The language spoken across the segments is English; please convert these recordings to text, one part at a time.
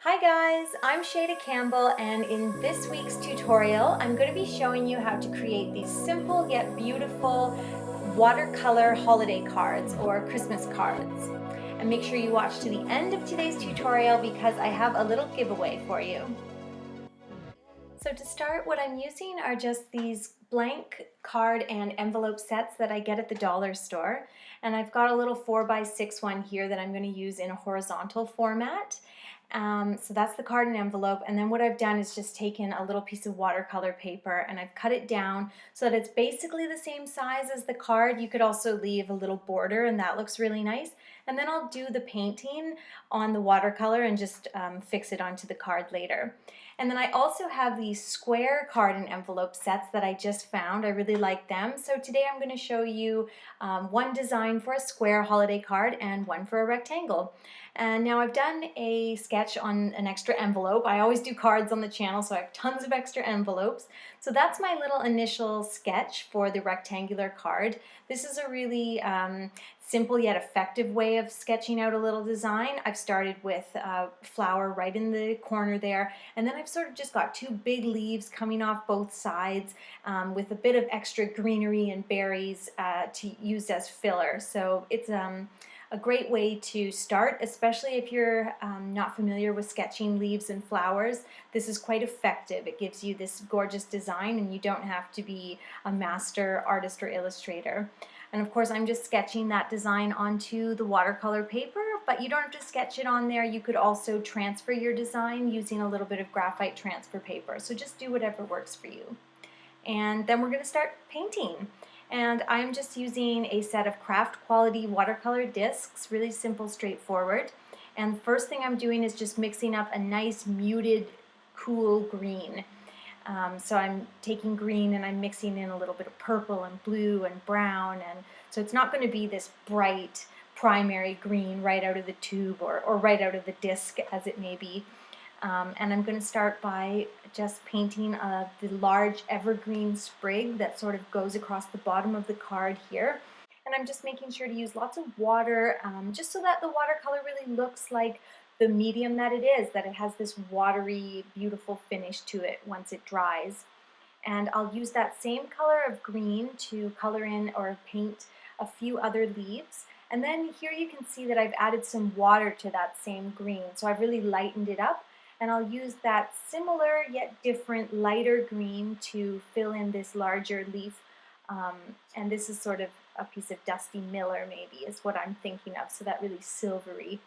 Hi guys, I'm Shayda Campbell, and in this week's tutorial I'm going to be showing you how to create these simple yet beautiful watercolor holiday cards or Christmas cards. And make sure you watch to the end of today's tutorial because I have a little giveaway for you. So to start, what I'm using are just these blank card and envelope sets that I get at the dollar store. And I've got a little 4x6 one here that I'm going to use in a horizontal format. So that's the card and envelope, and then what I've done is just taken a little piece of watercolor paper and I've cut it down so that it's basically the same size as the card. You could also leave a little border and that looks really nice. And then I'll do the painting on the watercolor and just fix it onto the card later. And then I also have these square card and envelope sets that I just found. I really like them. So today I'm going to show you one design for a square holiday card and one for a rectangle. And now I've done a sketch on an extra envelope. I always do cards on the channel, so I have tons of extra envelopes. So that's my little initial sketch for the rectangular card. This is a really simple yet effective way of sketching out a little design. I've started with a flower right in the corner there, and then I've sort of just got two big leaves coming off both sides with a bit of extra greenery and berries to use as filler. So it's a great way to start, especially if you're not familiar with sketching leaves and flowers. This is quite effective. It gives you this gorgeous design and you don't have to be a master artist or illustrator. And of course I'm just sketching that design onto the watercolor paper, but you don't have to sketch it on there. You could also transfer your design using a little bit of graphite transfer paper. So just do whatever works for you. And then we're going to start painting. And I'm just using a set of craft quality watercolor discs, really simple, straightforward. And the first thing I'm doing is just mixing up a nice muted, cool green. So I'm taking green and I'm mixing in a little bit of purple and blue and brown, and so it's not going to be this bright primary green right out of the tube or right out of the disc as it may be. And I'm going to start by just painting the large evergreen sprig that sort of goes across the bottom of the card here. And I'm just making sure to use lots of water just so that the watercolor really looks like the medium that it is, that it has this watery, beautiful finish to it once it dries. And I'll use that same color of green to color in or paint a few other leaves. And then here you can see that I've added some water to that same green, so I've really lightened it up. And I'll use that similar yet different lighter green to fill in this larger leaf. And this is sort of a piece of Dusty Miller maybe is what I'm thinking of, so that really silvery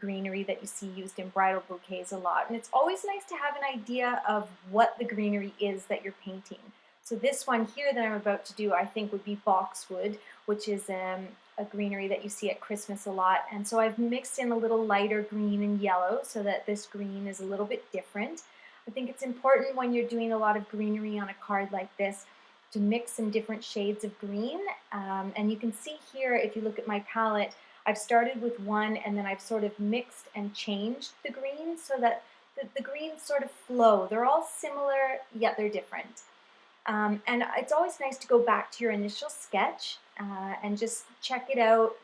greenery that you see used in bridal bouquets a lot. And it's always nice to have an idea of what the greenery is that you're painting. So this one here that I'm about to do I think would be boxwood, which is a greenery that you see at Christmas a lot. And so I've mixed in a little lighter green and yellow so that this green is a little bit different. I think it's important when you're doing a lot of greenery on a card like this to mix some different shades of green. And you can see here, if you look at my palette, I've started with one and then I've sort of mixed and changed the greens so that the greens sort of flow. They're all similar, yet they're different. And it's always nice to go back to your initial sketch and just check it out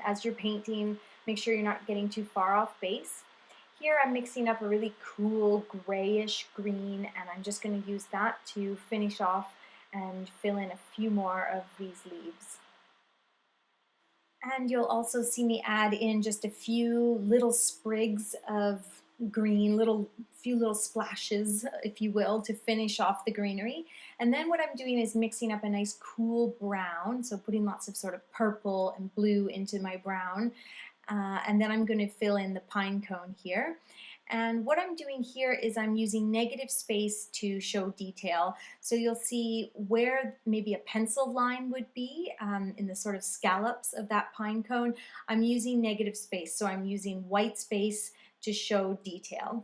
as you're painting. Make sure you're not getting too far off base. Here I'm mixing up a really cool grayish green, and I'm just going to use that to finish off and fill in a few more of these leaves. And you'll also see me add in just a few little sprigs of green, few little splashes, if you will, to finish off the greenery. And then what I'm doing is mixing up a nice cool brown, so putting lots of sort of purple and blue into my brown. And then I'm going to fill in the pine cone here. And what I'm doing here is I'm using negative space to show detail. So you'll see where maybe a pencil line would be in the sort of scallops of that pine cone. I'm using negative space, so I'm using white space to show detail.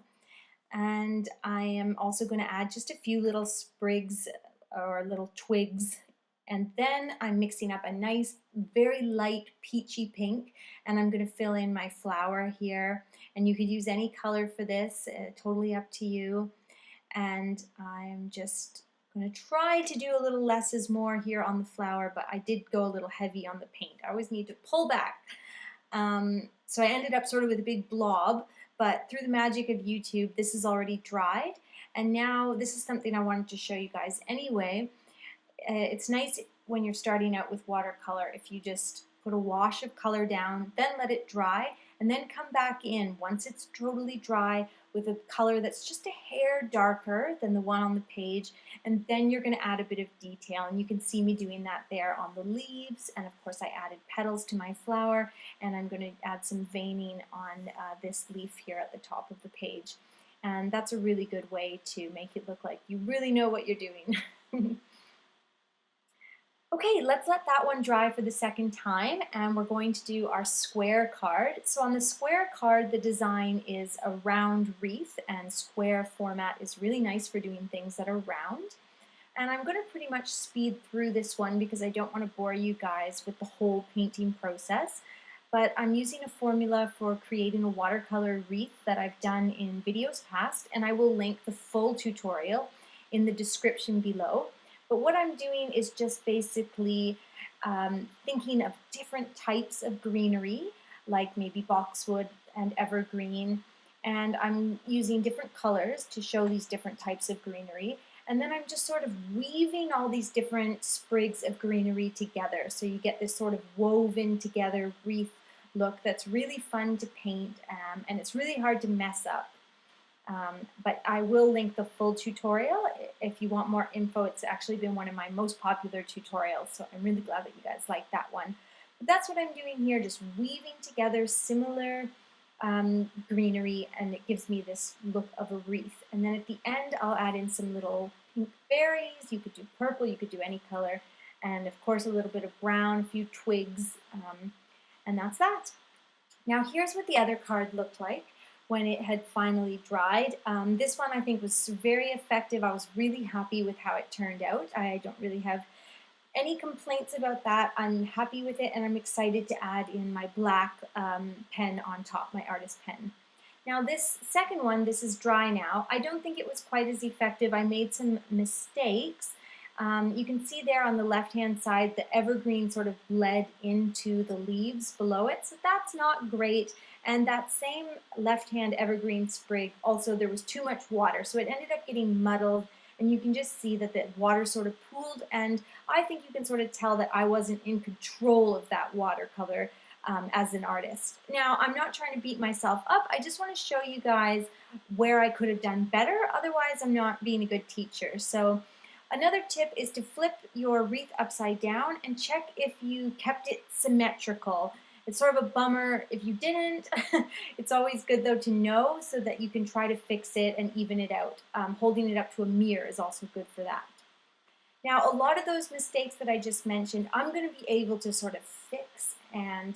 And I am also going to add just a few little sprigs or little twigs. And then I'm mixing up a nice, very light peachy pink, and I'm going to fill in my flower here. And you could use any color for this, totally up to you. And I'm just going to try to do a little less is more here on the flower, but I did go a little heavy on the paint. I always need to pull back. So I ended up sort of with a big blob, but through the magic of YouTube, this is already dried. And now this is something I wanted to show you guys anyway. It's nice when you're starting out with watercolor if you just put a wash of color down, then let it dry, and then come back in once it's totally dry with a color that's just a hair darker than the one on the page, and then you're going to add a bit of detail, and you can see me doing that there on the leaves, and of course I added petals to my flower, and I'm going to add some veining on this leaf here at the top of the page, and that's a really good way to make it look like you really know what you're doing. Okay, let's let that one dry for the second time, and we're going to do our square card. So on the square card, the design is a round wreath, and square format is really nice for doing things that are round. And I'm going to pretty much speed through this one because I don't want to bore you guys with the whole painting process. But I'm using a formula for creating a watercolor wreath that I've done in videos past, and I will link the full tutorial in the description below. But what I'm doing is just basically thinking of different types of greenery, like maybe boxwood and evergreen, and I'm using different colors to show these different types of greenery. And then I'm just sort of weaving all these different sprigs of greenery together, so you get this sort of woven together wreath look that's really fun to paint, and it's really hard to mess up. But I will link the full tutorial if you want more info. It's actually been one of my most popular tutorials, so I'm really glad that you guys like that one. But that's what I'm doing here, just weaving together similar greenery, and it gives me this look of a wreath. And then at the end, I'll add in some little pink berries. You could do purple, you could do any color, and of course a little bit of brown, a few twigs, and that's that. Now here's what the other card looked like when it had finally dried. This one I think was very effective. I was really happy with how it turned out. I don't really have any complaints about that. I'm happy with it, and I'm excited to add in my black pen on top, my artist pen. Now this second one, this is dry now. I don't think it was quite as effective. I made some mistakes. You can see there on the left-hand side, the evergreen sort of bled into the leaves below it, so that's not great. And that same left-hand evergreen sprig, also there was too much water, so it ended up getting muddled, and you can just see that the water sort of pooled, and I think you can sort of tell that I wasn't in control of that watercolor as an artist. Now, I'm not trying to beat myself up. I just want to show you guys where I could have done better. Otherwise, I'm not being a good teacher. So another tip is to flip your wreath upside down and check if you kept it symmetrical. It's sort of a bummer if you didn't. It's always good though to know so that you can try to fix it and even it out. Holding it up to a mirror is also good for that. Now a lot of those mistakes that I just mentioned, I'm going to be able to sort of fix and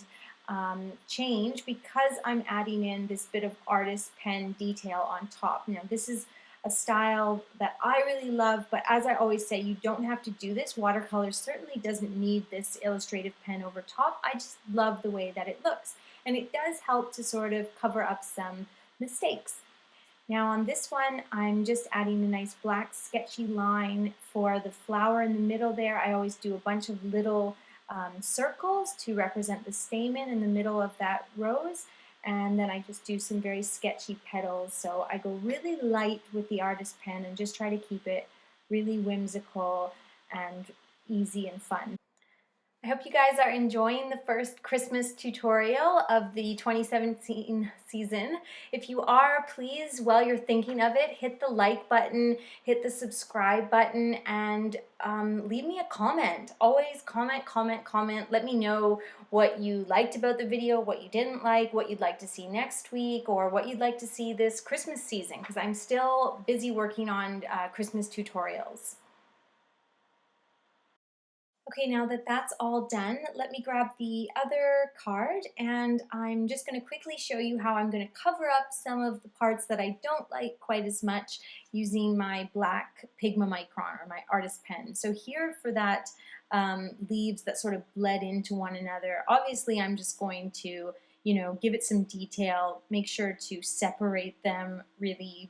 change because I'm adding in this bit of artist pen detail on top. Now this is a style that I really love, but as I always say, you don't have to do this. Watercolor certainly doesn't need this illustrative pen over top. I just love the way that it looks, and it does help to sort of cover up some mistakes. Now on this one, I'm just adding a nice black sketchy line for the flower in the middle there. I always do a bunch of little circles to represent the stamen in the middle of that rose. And then I just do some very sketchy petals. So I go really light with the artist pen and just try to keep it really whimsical and easy and fun. I hope you guys are enjoying the first Christmas tutorial of the 2017 season. If you are, please, while you're thinking of it, hit the like button, hit the subscribe button, and leave me a comment. Always comment, comment, comment. Let me know what you liked about the video, what you didn't like, what you'd like to see next week, or what you'd like to see this Christmas season, because I'm still busy working on Christmas tutorials. Okay, now that that's all done, let me grab the other card, and I'm just going to quickly show you how I'm going to cover up some of the parts that I don't like quite as much using my black Pigma Micron or my artist pen. So here for that leaves that sort of bled into one another, obviously I'm just going to, give it some detail, make sure to separate them really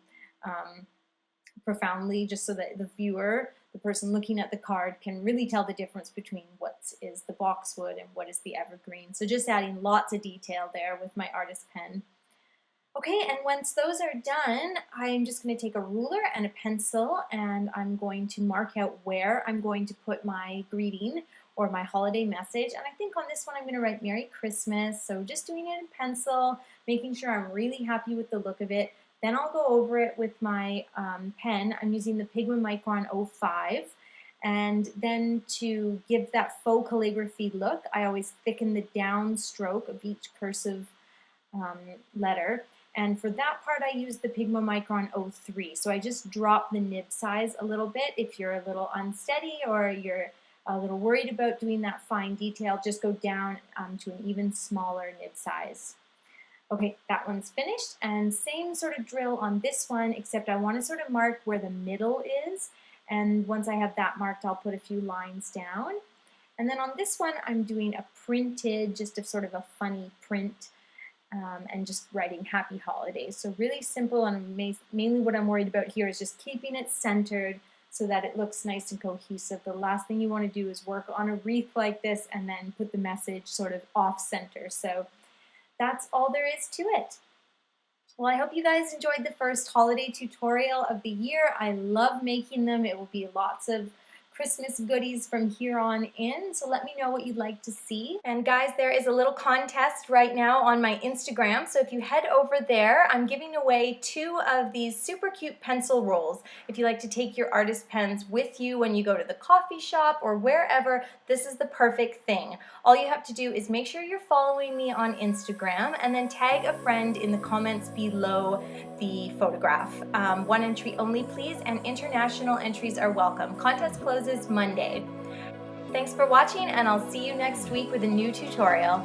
profoundly, just so that the viewer, the person looking at the card, can really tell the difference between what is the boxwood and what is the evergreen. So just adding lots of detail there with my artist pen. Okay, and once those are done, I'm just going to take a ruler and a pencil and I'm going to mark out where I'm going to put my greeting or my holiday message. And I think on this one I'm going to write Merry Christmas. So just doing it in pencil, making sure I'm really happy with the look of it. Then I'll go over it with my pen. I'm using the Pigma Micron 05. And then to give that faux calligraphy look, I always thicken the down stroke of each cursive um, letter. And for that part, I use the Pigma Micron 03. So I just drop the nib size a little bit. If you're a little unsteady or you're a little worried about doing that fine detail, just go down to an even smaller nib size. Okay, that one's finished. And same sort of drill on this one, except I want to sort of mark where the middle is. And once I have that marked, I'll put a few lines down. And then on this one, I'm doing a printed, just a sort of a funny print and just writing happy holidays. So really simple, and mainly what I'm worried about here is just keeping it centered so that it looks nice and cohesive. The last thing you want to do is work on a wreath like this and then put the message sort of off center. So that's all there is to it. Well, I hope you guys enjoyed the first holiday tutorial of the year. I love making them. It will be lots of Christmas goodies from here on in, so let me know what you'd like to see. And guys, there is a little contest right now on my Instagram, so if you head over there, I'm giving away 2 of these super cute pencil rolls. If you like to take your artist pens with you when you go to the coffee shop or wherever, this is the perfect thing. All you have to do is make sure you're following me on Instagram and then tag a friend in the comments below the photograph. 1 entry only, please, and international entries are welcome. Contest closes Monday. Thanks for watching, and I'll see you next week with a new tutorial.